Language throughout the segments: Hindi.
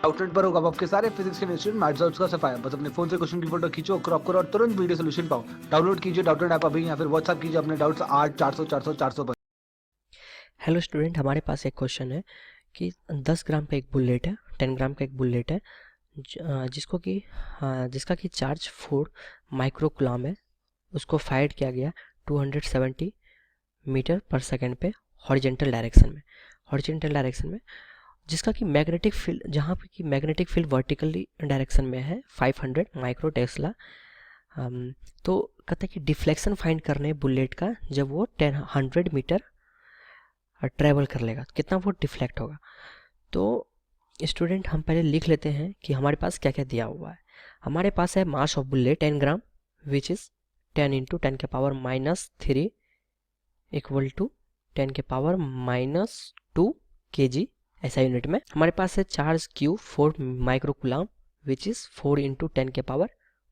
आउटलेट पर होगा आपके सारे फिजिक्स के इंस्टीट्यूट मैथ्स और उसका सफाया। बस अपने फोन से क्वेश्चन की फोटो खींचो, क्रॉप करो और तुरंत वीडियो सोल्यूशन पाओ। डाउनलोड कीजिए डाउटनेट ऐप अभी या फिर व्हाट्सएप कीजिए अपने डाउट्स 8 400 400 400 पर। हेलो स्टूडेंट, हमारे पास एक क्वेश्चन है कि 10 ग्राम का एक बुलेट है, 10 ग्राम का एक बुलेट है जिसका कि चार्ज 4 माइक्रोकुलाम है। उसको फायर किया गया 270 मीटर पर सेकेंड पे हॉरिजेंटल डायरेक्शन में जिसका कि मैग्नेटिक फील्ड, जहाँ पे कि मैग्नेटिक फील्ड वर्टिकली डायरेक्शन में है 500 माइक्रो टेस्ला। तो कहता है कि डिफ्लेक्शन फाइंड करने है बुलेट का जब वो 100 मीटर ट्रेवल कर लेगा तो कितना वो डिफ्लेक्ट होगा। तो स्टूडेंट हम पहले लिख लेते हैं कि हमारे पास क्या क्या दिया हुआ है। हमारे पास है mass of bullet 10 gram which is 10 into 10 के पावर -3 इक्वल टू 10 के पावर -2 kg ऐसा यूनिट में। हमारे पास है charge Q 4 microcoulomb which is 4 into 10 के power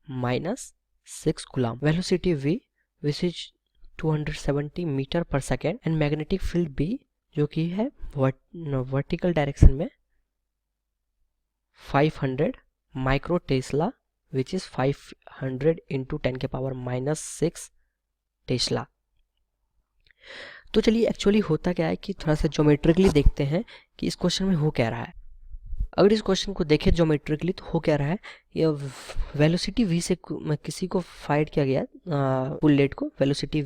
-6 coulomb. Velocity v which is 270 metre पर second and magnetic field B जो कि है वर्टिकल डायरेक्शन में 500 micro tesla which is 500 into 10 के पावर -6 टेस्ला। तो चलिए एक्चुअली होता क्या है कि थोड़ा सा ज्योमेट्रिकली देखते हैं कि इस क्वेश्चन में हो क्या रहा है। अगर इस क्वेश्चन को देखें ज्योमेट्रिकली तो हो क्या रहा है, ये वेलोसिटी v से किसी को फाइट किया गया बुलेट को वेलोसिटी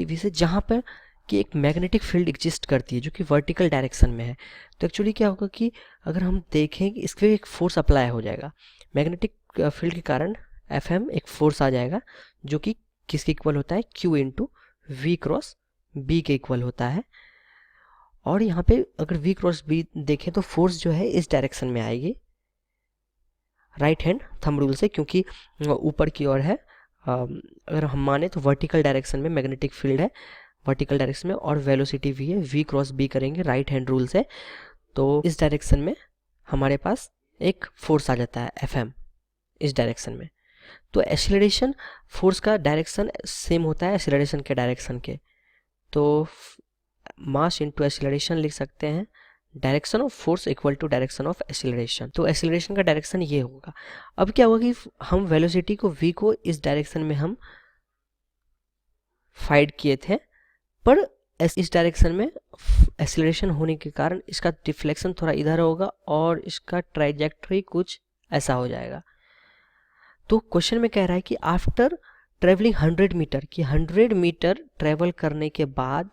v से जहाँ पर कि एक मैग्नेटिक फील्ड एग्जिस्ट करती है जो कि वर्टिकल डायरेक्शन में है। तो एक्चुअली क्या होगा कि अगर हम देखें कि इस पर एक फोर्स अप्लाई हो जाएगा मैग्नेटिक फील्ड के कारण Fm एक फोर्स आ जाएगा जो कि किसके इक्वल होता है Q into V cross B के इक्वल होता है। और यहाँ पे अगर v क्रॉस b देखें तो फोर्स जो है इस डायरेक्शन में आएगी राइट हैंड थंब रूल से, क्योंकि ऊपर की ओर है। अगर हम माने तो वर्टिकल डायरेक्शन में मैग्नेटिक फील्ड है वर्टिकल डायरेक्शन में और वेलोसिटी v है, v क्रॉस b करेंगे राइट हैंड रूल से तो इस डायरेक्शन में हमारे पास एक फोर्स आ जाता है Fm इस डायरेक्शन में। तो एक्सीलरेशन फोर्स का डायरेक्शन सेम होता है एक्सीलरेशन के डायरेक्शन के, तो मास इनटू एक्सीलरेशन लिख सकते हैं direction of force equal to direction of acceleration. तो एक्सीलरेशन का डायरेक्शन ये होगा। अब क्या होगा कि हम वेलोसिटी को v को इस डायरेक्शन में हम फाइंड किए थे, पर इस डायरेक्शन में एक्सीलरेशन होने के कारण इसका डिफ्लेक्शन थोड़ा इधर होगा और इसका ट्राइजेक्टरी कुछ ऐसा हो जाएगा। तो क्वेश्चन में कह रहा है कि आफ्टर ट्रेवलिंग 100 मीटर कि 100 मीटर ट्रेवल करने के बाद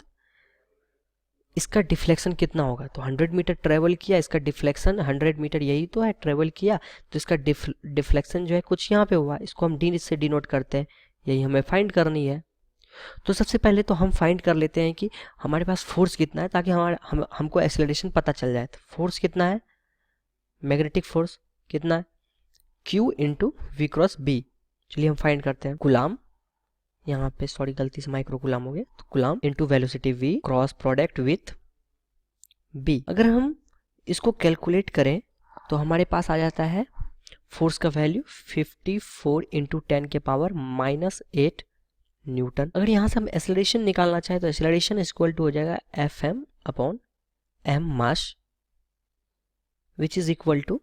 इसका डिफ्लेक्शन कितना होगा। तो 100 मीटर ट्रेवल किया, इसका डिफ्लेक्शन 100 मीटर यही तो है ट्रेवल किया, तो इसका डिफ्लेक्शन जो है कुछ यहाँ पे हुआ, इसको हम डी से डिनोट करते हैं, यही हमें फाइंड करनी है। तो सबसे पहले तो हम फाइंड कर लेते हैं कि हमारे पास फोर्स कितना है ताकि हमको एक्सेलरेशन पता चल जाए। तो फोर्स कितना है, मैग्नेटिक फोर्स कितना है Q into V cross B. चलिए हम फाइंड करते हैं। गुलाम, यहाँ पे सॉरी गलती से माइक्रो गुलाम हो गया, तो coulomb into velocity v cross product with b। अगर हम इसको कैलकुलेट करें तो हमारे पास आ जाता है फोर्स का वैल्यू 54 इंटू 10 के पावर -8 न्यूटन। अगर यहाँ से हम एक्सेलरेशन निकालना चाहें तो एक्सेलरेशन इक्वल टू हो जाएगा Fm upon m mass which is equal to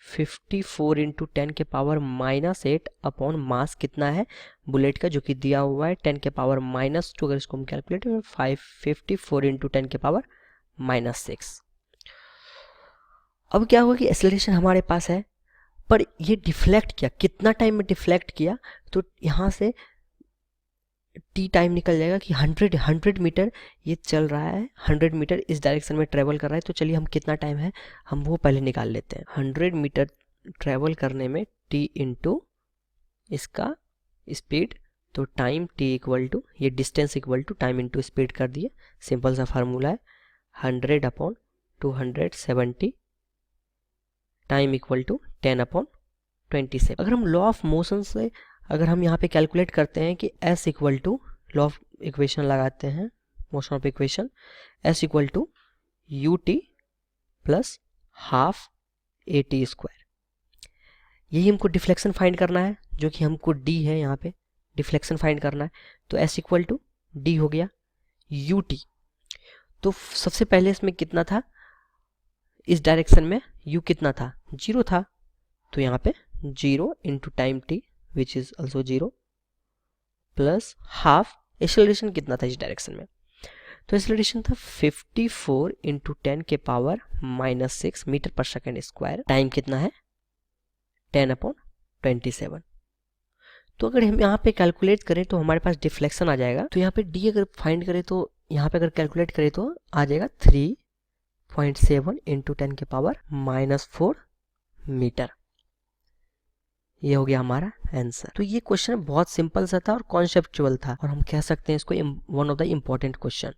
54 into 10 के पावर -8 अपॉन मास कितना है बुलेट का जो कि दिया हुआ है 10 के पावर -2। अगर इसको हम कैलकुलेट करें 554 इंटू 10 के पावर -6। अब क्या होगा कि एक्सेलरेशन हमारे पास है, पर ये डिफ्लेक्ट किया कितना टाइम में डिफ्लेक्ट किया, तो यहाँ से टी टाइम निकल जाएगा कि 100 मीटर ये चल रहा है, 100 मीटर इस डायरेक्शन में ट्रेवल कर रहा है। तो चलिए हम कितना टाइम है हम वो पहले निकाल लेते हैं। 100 मीटर ट्रेवल करने में टी इंटू इसका स्पीड, तो टाइम टी इक्वल टू ये distance equal to time into speed कर दिए। सिंपल सा फार्मूला है 100 upon 270 time equal to 10 upon 27। अगर हम लॉ ऑफ मोशन से अगर हम यहाँ पे कैलकुलेट करते हैं कि s equal to law of equation लगाते हैं motion of equation s equal to U T plus half A T square. यही हमको डिफ्लेक्शन फाइंड करना है जो कि हमको d है, यहाँ पे डिफ्लेक्शन फाइंड करना है। तो s इक्वल टू डी हो गया यू टी। तो सबसे पहले इसमें कितना था इस डायरेक्शन में u कितना था, 0 था, तो यहाँ पे 0 into time t which is also 0 plus half. Acceleration कितना था इस डायरेक्शन में, तो एक्सेलरेशन था 54 इंटू 10 के पावर -6 मीटर पर सेकेंड स्क्वायर। टाइम कितना है 10/27। तो अगर हम यहाँ पे कैलकुलेट करें तो हमारे पास डिफ्लेक्शन आ जाएगा। तो यहाँ पे d अगर फाइंड करें तो यहाँ पे अगर कैलकुलेट करें तो आ जाएगा 3.7 इंटू 10 के पावर -4 मीटर। ये हो गया हमारा आंसर। तो ये क्वेश्चन बहुत सिंपल सा था और कॉन्सेप्चुअल था, और हम कह सकते हैं इसको one of the important question.